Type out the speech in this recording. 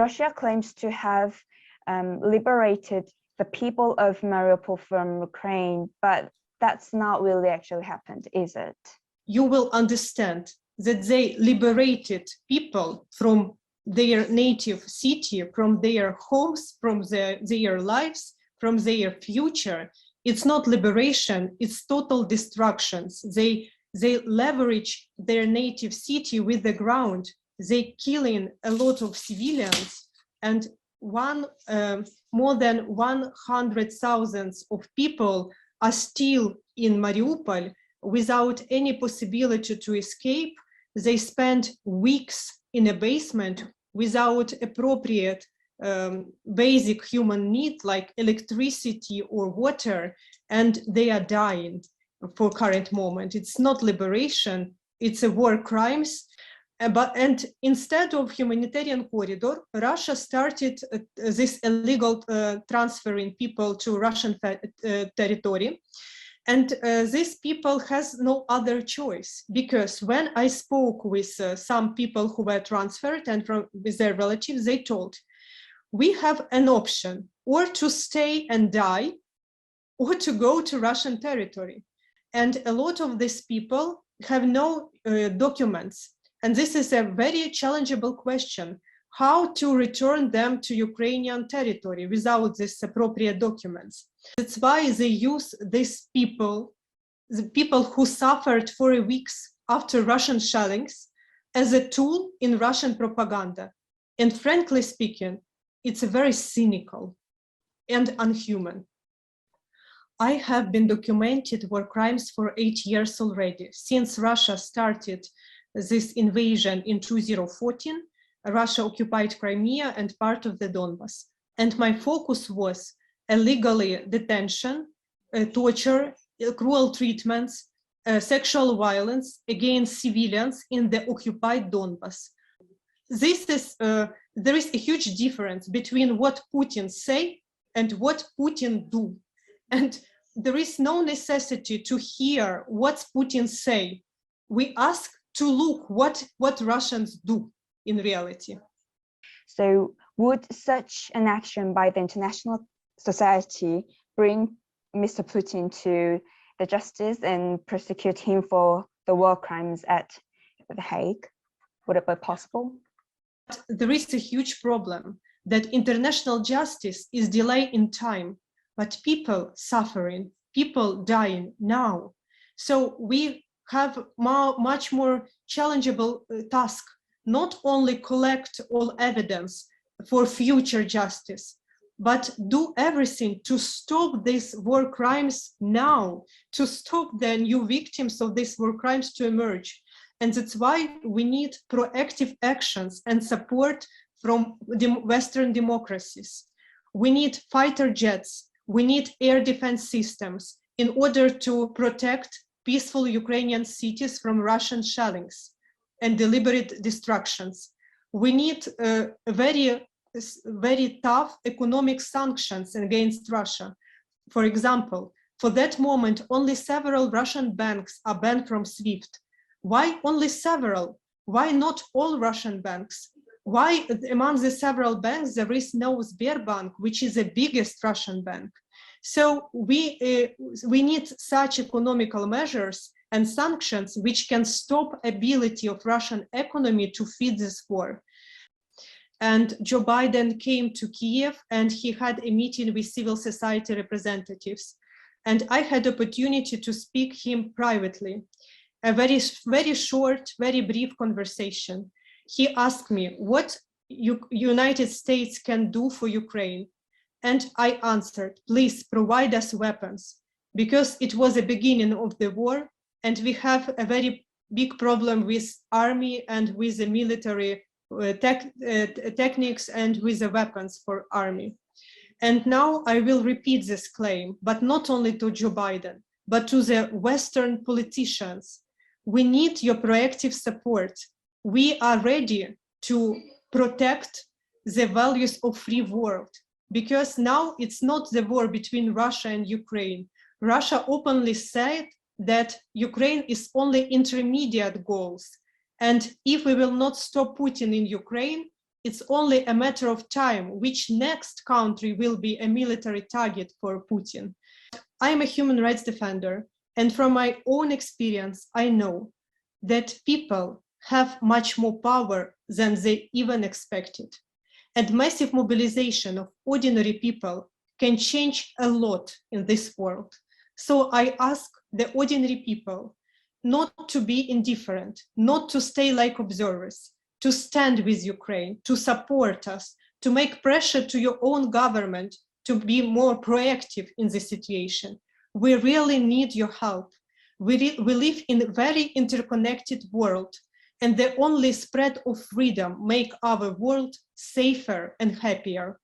Russia claims to have liberated the people of Mariupol from Ukraine, but that's not really actually happened, is it? You will understand that they liberated people from their native city, from their homes, from their lives, from their future. It's not liberation, it's total destructions. They leverage their native city with the ground. They killing a lot of civilians, and more than 100,000 of people are still in Mariupol without any possibility to escape. They spend weeks in a basement without appropriate basic human needs like electricity or water, and they are dying for current moment. It's not liberation, it's a war crimes. And instead of humanitarian corridor, Russia started this illegal transferring people to Russian territory. And these people has no other choice, because when I spoke with some people who were transferred and with their relatives, they told, we have an option, or to stay and die, or to go to Russian territory. And a lot of these people have no documents. And this is a very challengeable question, how to return them to Ukrainian territory without these appropriate documents. That's why they use these people, the people who suffered for weeks after Russian shellings, as a tool in Russian propaganda. And frankly speaking, it's very cynical and unhuman. I have been documented war crimes for 8 years already. Since Russia started this invasion in 2014, Russia occupied Crimea and part of the Donbas. And my focus was illegally detention, torture, cruel treatments, sexual violence against civilians in the occupied Donbas. There is a huge difference between what Putin say and what Putin do. And there is no necessity to hear what Putin say. We ask to look what Russians do in reality. So would such an action by the international society bring Mr. Putin to the justice and prosecute him for the war crimes at The Hague? Would it be possible? There is a huge problem that international justice is delayed in time, but people suffering, people dying now. So we have much more challengeable task, not only collect all evidence for future justice, but do everything to stop these war crimes now, to stop the new victims of these war crimes to emerge. And that's why we need proactive actions and support from the Western democracies. We need fighter jets, we need air defense systems in order to protect peaceful Ukrainian cities from Russian shellings and deliberate destructions. We need very tough economic sanctions against Russia. For example, for that moment, only several Russian banks are banned from SWIFT. Why only several? Why not all Russian banks? Why among the several banks there is no Sberbank, which is the biggest Russian bank? So we need such economical measures and sanctions which can stop ability of Russian economy to feed this war. And Joe Biden came to Kiev and he had a meeting with civil society representatives. And I had the opportunity to speak him privately. A very short, very brief conversation. He asked me what United States can do for Ukraine. And I answered, please provide us weapons, because it was the beginning of the war and we have a very big problem with army and with the military techniques and with the weapons for army. And now I will repeat this claim, but not only to Joe Biden, but to the Western politicians. We need your proactive support. We are ready to protect the values of free world, because now it's not the war between Russia and Ukraine. Russia openly said that Ukraine is only intermediate goals. And if we will not stop Putin in Ukraine, it's only a matter of time which next country will be a military target for Putin. I am a human rights defender, and from my own experience, I know that people have much more power than they even expected. And massive mobilization of ordinary people can change a lot in this world. So I ask the ordinary people not to be indifferent, not to stay like observers, to stand with Ukraine, to support us, to make pressure to your own government to be more proactive in this situation. We really need your help. We live in a very interconnected world, and the only spread of freedom make our world safer and happier.